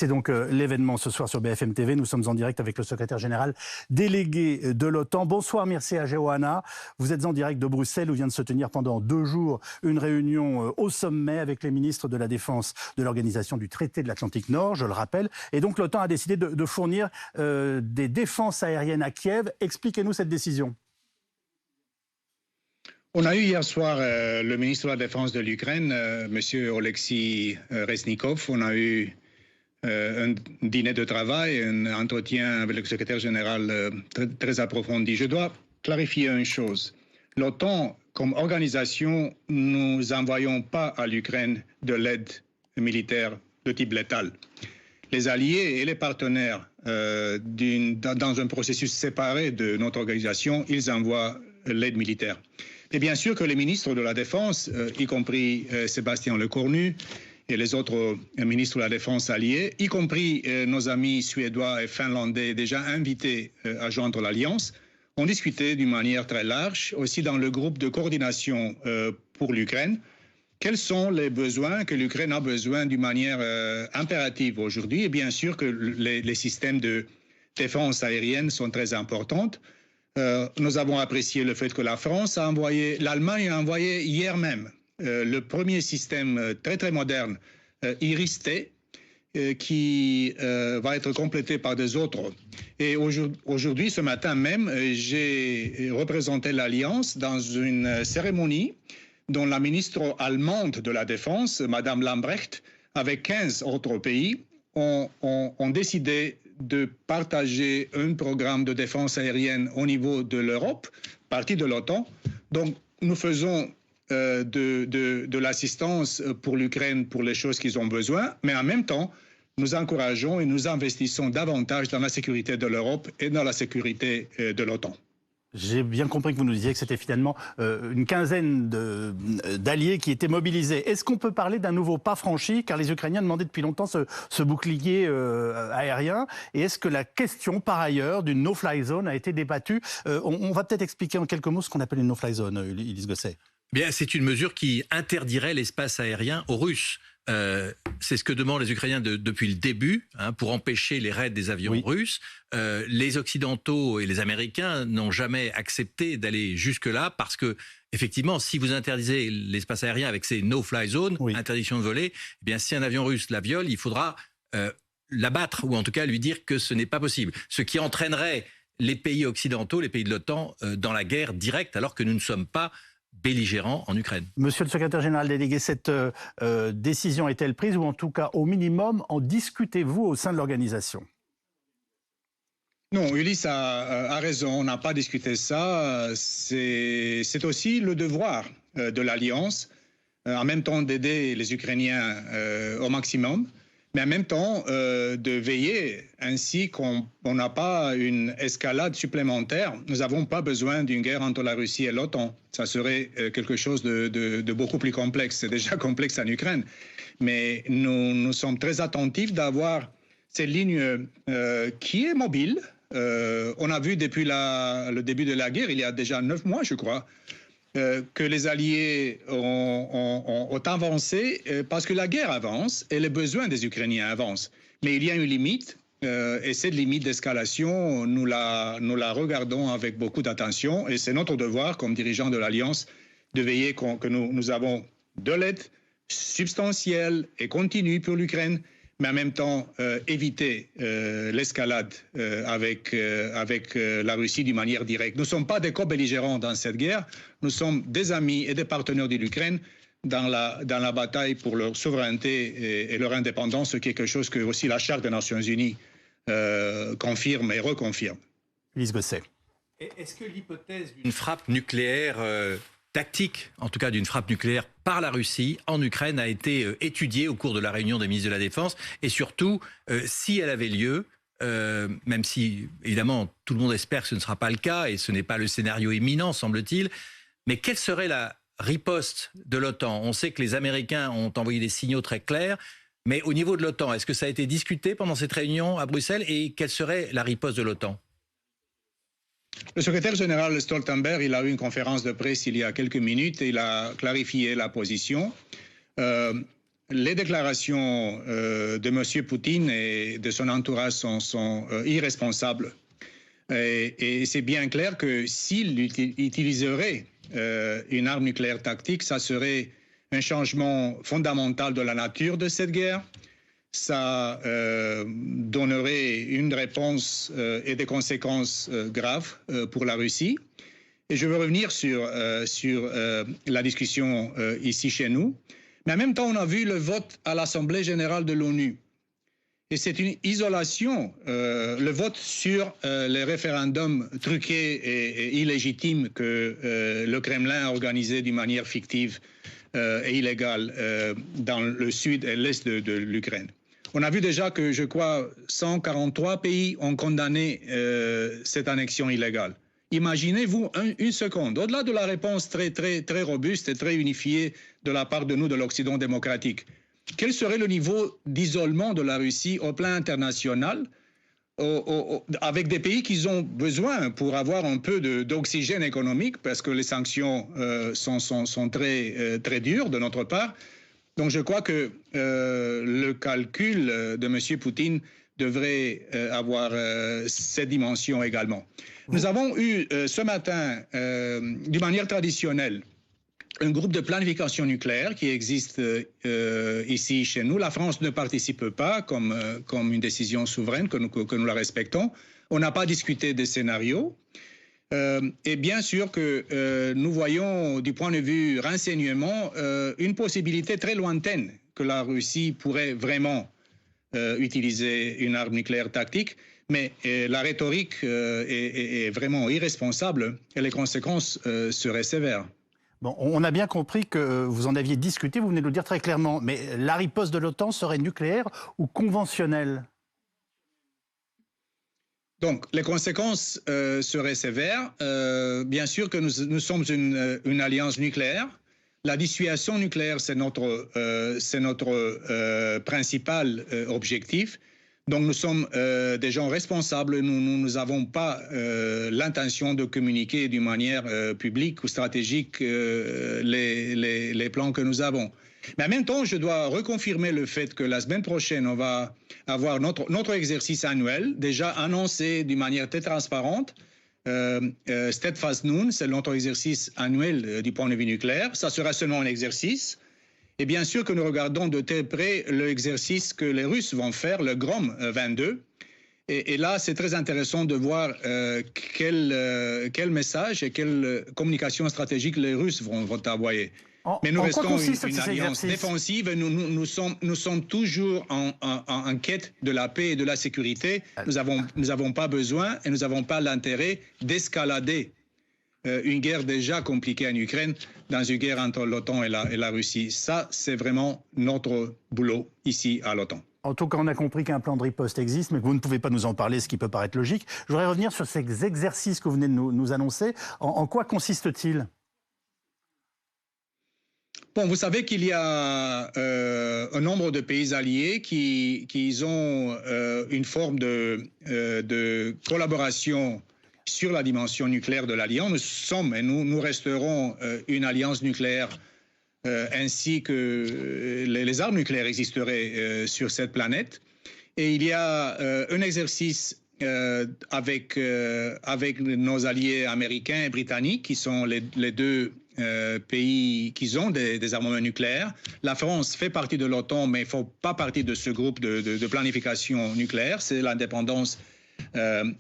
C'est donc l'événement ce soir sur BFM TV. Nous sommes en direct avec le secrétaire général délégué de l'OTAN. Bonsoir Mircea Geoana. Vous êtes en direct de Bruxelles où vient de se tenir pendant 2 jours une réunion au sommet avec les ministres de la Défense de l'Organisation du Traité de l'Atlantique Nord, je le rappelle. Et donc l'OTAN a décidé de fournir des défenses aériennes à Kiev. Expliquez-nous cette décision. On a eu hier soir le ministre de la Défense de l'Ukraine, M. Oleksiy Reznikov. On a eu un dîner de travail, un entretien avec le secrétaire général très approfondi. Je dois clarifier une chose. L'OTAN, comme organisation, nous n'envoyons pas à l'Ukraine de l'aide militaire de type létal. Les alliés et les partenaires, dans un processus séparé de notre organisation, ils envoient l'aide militaire. Et bien sûr que les ministres de la Défense, y compris Sébastien Lecornu, et les autres ministres de la Défense alliés, y compris nos amis suédois et finlandais déjà invités à joindre l'Alliance, ont discuté d'une manière très large, aussi dans le groupe de coordination pour l'Ukraine, quels sont les besoins que l'Ukraine a besoin d'une manière impérative aujourd'hui. Et bien sûr que les systèmes de défense aérienne sont très importants. Nous avons apprécié le fait que l'Allemagne a envoyé hier même le premier système très moderne, Iris-T, qui va être complété par des autres. Et aujourd'hui, ce matin même, j'ai représenté l'Alliance dans une cérémonie dont la ministre allemande de la Défense, Madame Lambrecht, avec 15 autres pays, ont décidé de partager un programme de défense aérienne au niveau de l'Europe, partie de l'OTAN. Donc, nous faisons de l'assistance pour l'Ukraine pour les choses qu'ils ont besoin, mais en même temps, nous encourageons et nous investissons davantage dans la sécurité de l'Europe et dans la sécurité de l'OTAN. J'ai bien compris que vous nous disiez que c'était finalement une quinzaine d'alliés qui étaient mobilisés. Est-ce qu'on peut parler d'un nouveau pas franchi, car les Ukrainiens demandaient depuis longtemps ce bouclier aérien, et est-ce que la question, par ailleurs, d'une no-fly zone a été débattue? On va peut-être expliquer en quelques mots ce qu'on appelle une no-fly zone, Ulysse Gosset. Bien, c'est une mesure qui interdirait l'espace aérien aux Russes. C'est ce que demandent les Ukrainiens depuis le début, pour empêcher les raids des avions russes. Les Occidentaux et les Américains n'ont jamais accepté d'aller jusque-là parce que, effectivement, si vous interdisez l'espace aérien avec ces no-fly zones, interdiction de voler, eh bien, si un avion russe la viole, il faudra l'abattre ou en tout cas lui dire que ce n'est pas possible. Ce qui entraînerait les pays occidentaux, les pays de l'OTAN, dans la guerre directe, alors que nous ne sommes pas belligérants en Ukraine. Monsieur le secrétaire général délégué, cette décision est-elle prise ou en tout cas au minimum en discutez-vous au sein de l'organisation? Non, Ulysse a raison, on n'a pas discuté ça. C'est aussi le devoir de l'Alliance, en même temps d'aider les Ukrainiens au maximum, mais en même temps de veiller ainsi qu'on n'a pas une escalade supplémentaire. Nous n'avons pas besoin d'une guerre entre la Russie et l'OTAN. Ça serait quelque chose de beaucoup plus complexe. C'est déjà complexe en Ukraine. Mais nous sommes très attentifs d'avoir cette ligne qui est mobile. On a vu depuis le début de la guerre, il y a déjà 9 mois, je crois, que les alliés ont avancé parce que la guerre avance et les besoins des Ukrainiens avancent. Mais il y a une limite et cette limite d'escalation, nous la regardons avec beaucoup d'attention et c'est notre devoir comme dirigeants de l'Alliance de veiller que nous avons de l'aide substantielle et continue pour l'Ukraine, mais en même temps éviter l'escalade avec la Russie d'une manière directe. Nous ne sommes pas des co-belligérants dans cette guerre, nous sommes des amis et des partenaires de l'Ukraine dans la bataille pour leur souveraineté et leur indépendance, ce qui est quelque chose que aussi la Charte des Nations Unies confirme et reconfirme. Ulysse Gosset. Est-ce que l'hypothèse d'une frappe nucléaire tactique, en tout cas d'une frappe nucléaire par la Russie en Ukraine, a été étudiée au cours de la réunion des ministres de la Défense, et surtout, si elle avait lieu, même si évidemment tout le monde espère que ce ne sera pas le cas, et ce n'est pas le scénario imminent, semble-t-il, mais quelle serait la riposte de l'OTAN? On sait que les Américains ont envoyé des signaux très clairs, mais au niveau de l'OTAN, est-ce que ça a été discuté pendant cette réunion à Bruxelles, et quelle serait la riposte de l'OTAN? Le secrétaire général Stoltenberg, il a eu une conférence de presse il y a quelques minutes et il a clarifié la position. les déclarations de M. Poutine et de son entourage sont irresponsables. Et c'est bien clair que s'il utiliserait une arme nucléaire tactique, ça serait un changement fondamental de la nature de cette guerre. Ça donnerait une réponse et des conséquences graves pour la Russie. Et je veux revenir sur la discussion ici chez nous. Mais en même temps, on a vu le vote à l'Assemblée générale de l'ONU. Et c'est une isolation, le vote sur les référendums truqués et illégitimes que le Kremlin a organisé d'une manière fictive et illégale dans le sud et l'est de l'Ukraine. On a vu déjà que, je crois, 143 pays ont condamné cette annexion illégale. Imaginez-vous une seconde, au-delà de la réponse très robuste et très unifiée de la part de nous, de l'Occident démocratique, quel serait le niveau d'isolement de la Russie au plan international avec des pays qui ont besoin pour avoir un peu d'oxygène économique, parce que les sanctions sont très dures de notre part. Donc je crois que le calcul de M. Poutine devrait avoir cette dimension également. Nous avons eu ce matin, d'une manière traditionnelle, un groupe de planification nucléaire qui existe ici chez nous. La France ne participe pas comme une décision souveraine que nous la respectons. On n'a pas discuté des scénarios. Et bien sûr que nous voyons du point de vue renseignement une possibilité très lointaine que la Russie pourrait vraiment utiliser une arme nucléaire tactique. Mais la rhétorique est vraiment irresponsable et les conséquences seraient sévères. Bon, on a bien compris que vous en aviez discuté, vous venez de le dire très clairement, mais la riposte de l'OTAN serait nucléaire ou conventionnelle? Donc, les conséquences seraient sévères. Bien sûr que nous sommes une alliance nucléaire. La dissuasion nucléaire, c'est notre principal objectif. Donc nous sommes des gens responsables, nous n'avons pas l'intention de communiquer d'une manière publique ou stratégique les plans que nous avons. Mais en même temps, je dois reconfirmer le fait que la semaine prochaine, on va avoir notre exercice annuel, déjà annoncé d'une manière très transparente. Steadfast Noon, c'est notre exercice annuel du point de vue nucléaire. Ça sera seulement un exercice. Et bien sûr que nous regardons de très près l'exercice que les Russes vont faire, le Grom 22. Et là, c'est très intéressant de voir quel message et quelle communication stratégique les Russes vont envoyer. Mais nous restons une alliance défensive. Nous sommes toujours en quête de la paix et de la sécurité. Nous n'avons pas besoin et nous n'avons pas l'intérêt d'escalader une guerre déjà compliquée en Ukraine dans une guerre entre l'OTAN et la Russie. Ça, c'est vraiment notre boulot ici à l'OTAN. En tout cas, on a compris qu'un plan de riposte existe, mais que vous ne pouvez pas nous en parler, ce qui peut paraître logique. Je voudrais revenir sur ces exercices que vous venez de nous annoncer. En quoi consiste-t-il ? Bon, vous savez qu'il y a un nombre de pays alliés qui ont une forme de collaboration sur la dimension nucléaire de l'Alliance. Nous sommes et nous resterons une alliance nucléaire ainsi que les armes nucléaires existeraient sur cette planète. Et il y a un exercice avec nos alliés américains et britanniques, qui sont les deux pays qui ont des armements nucléaires. La France fait partie de l'OTAN, mais ne fait pas partie de ce groupe de planification nucléaire. C'est l'indépendance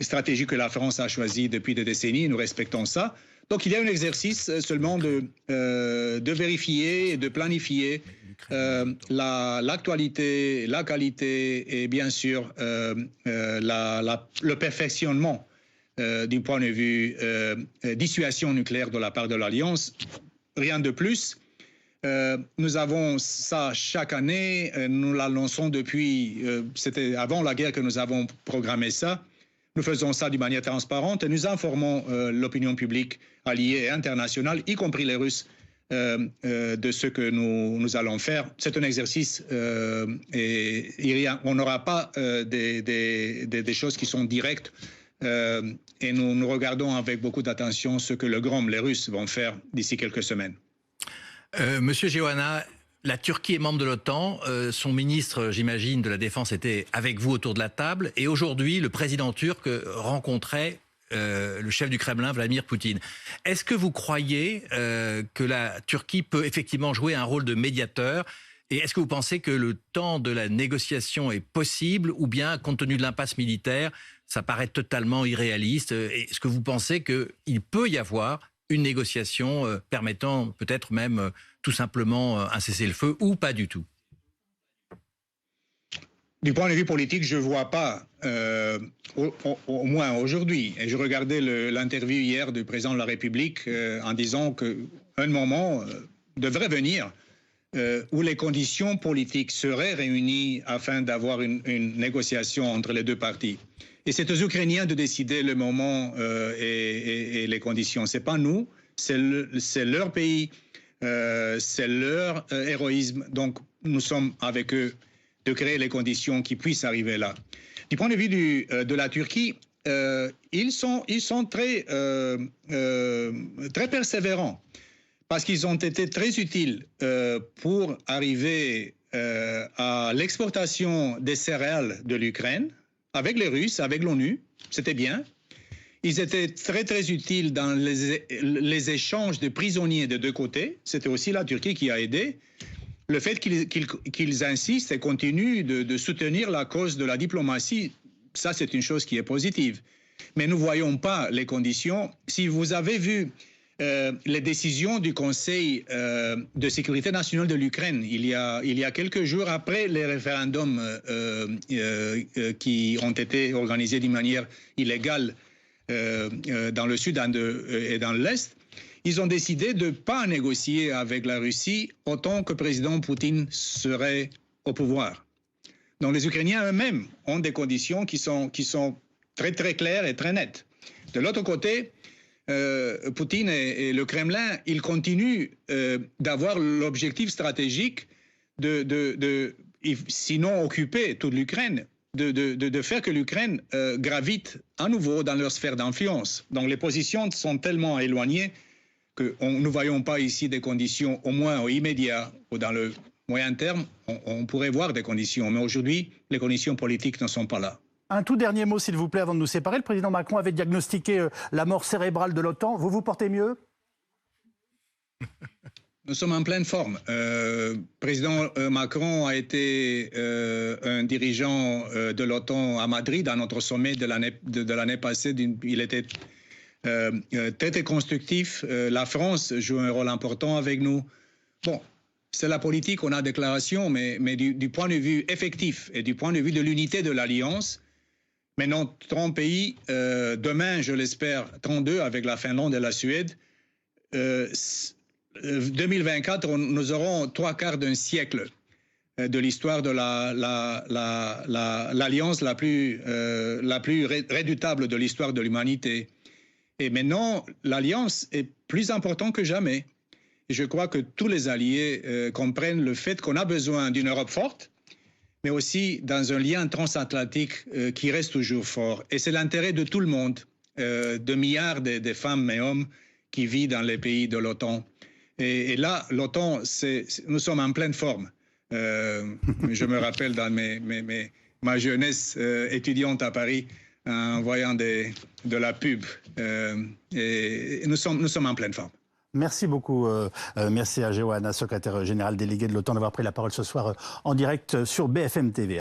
stratégique que la France a choisie depuis des décennies. Nous respectons ça. Donc il y a un exercice seulement de vérifier et de planifier l'actualité, la qualité et bien sûr le perfectionnement du point de vue dissuasion nucléaire de la part de l'Alliance. Rien de plus. Nous avons ça chaque année, nous l'annonçons depuis, c'était avant la guerre que nous avons programmé ça. Nous faisons ça d'une manière transparente et nous informons l'opinion publique alliée et internationale, y compris les Russes, de ce que nous allons faire. C'est un exercice et on n'aura pas des choses qui sont directes et nous regardons avec beaucoup d'attention ce que le Grom, les Russes, vont faire d'ici quelques semaines. Monsieur Geoana, La Turquie est membre de l'OTAN. Son ministre, j'imagine, de la Défense était avec vous autour de la table. Et aujourd'hui, le président turc rencontrait le chef du Kremlin, Vladimir Poutine. Est-ce que vous croyez que la Turquie peut effectivement jouer un rôle de médiateur? Et est-ce que vous pensez que le temps de la négociation est possible, ou bien, compte tenu de l'impasse militaire, ça paraît totalement irréaliste? Est-ce que vous pensez qu'il peut y avoir une négociation permettant peut-être même tout simplement un cessez-le-feu, ou pas du tout? Du point de vue politique, je ne vois pas, au moins aujourd'hui. Et je regardais l'interview hier du président de la République en disant qu'un moment devrait venir où les conditions politiques seraient réunies afin d'avoir une négociation entre les deux parties. Et c'est aux Ukrainiens de décider le moment et les conditions. Ce n'est pas nous, c'est leur pays, c'est leur héroïsme. Donc nous sommes avec eux de créer les conditions qui puissent arriver là. Du point de vue de la Turquie, ils sont très persévérants parce qu'ils ont été très utiles pour arriver à l'exportation des céréales de l'Ukraine avec les Russes, avec l'ONU. C'était bien. Ils étaient très utiles dans les échanges de prisonniers des deux côtés. C'était aussi la Turquie qui a aidé. Le fait qu'ils insistent et continuent de soutenir la cause de la diplomatie, ça c'est une chose qui est positive. Mais nous ne voyons pas les conditions. Si vous avez vu les décisions du Conseil de sécurité nationale de l'Ukraine, il y a quelques jours après les référendums qui ont été organisés d'une manière illégale dans le sud et dans l'est, ils ont décidé de ne pas négocier avec la Russie autant que le président Poutine serait au pouvoir. Donc les Ukrainiens eux-mêmes ont des conditions qui sont très claires et très nettes. De l'autre côté, Poutine et le Kremlin, ils continuent d'avoir l'objectif stratégique sinon occuper toute l'Ukraine, de faire que l'Ukraine gravite à nouveau dans leur sphère d'influence. Donc les positions sont tellement éloignées que nous ne voyons pas ici des conditions, au moins au immédiat ou dans le moyen terme. On pourrait voir des conditions, mais aujourd'hui, les conditions politiques ne sont pas là. Un tout dernier mot, s'il vous plaît, avant de nous séparer. Le président Macron avait diagnostiqué la mort cérébrale de l'OTAN. Vous vous portez mieux? Nous sommes en pleine forme. Président Macron a été un dirigeant de l'OTAN à Madrid, à notre sommet de l'année passée. Il était très constructif. La France joue un rôle important avec nous. Bon, c'est la politique, on a déclaration, mais du point de vue effectif et du point de vue de l'unité de l'Alliance, maintenant 30 pays, demain, je l'espère, 32 avec la Finlande et la Suède, 2024, nous aurons 3/4 d'un siècle de l'histoire de l'alliance la plus redoutable de l'histoire de l'humanité. Et maintenant, l'alliance est plus importante que jamais. Et je crois que tous les alliés comprennent le fait qu'on a besoin d'une Europe forte, mais aussi dans un lien transatlantique qui reste toujours fort. Et c'est l'intérêt de tout le monde, de milliards de femmes et hommes qui vivent dans les pays de l'OTAN. Et là, l'OTAN, nous sommes en pleine forme. Je me rappelle dans ma jeunesse étudiante à Paris, en voyant de la pub. Et nous sommes en pleine forme. Merci beaucoup. Merci à Geoana, secrétaire général délégué de l'OTAN, d'avoir pris la parole ce soir en direct sur BFM TV.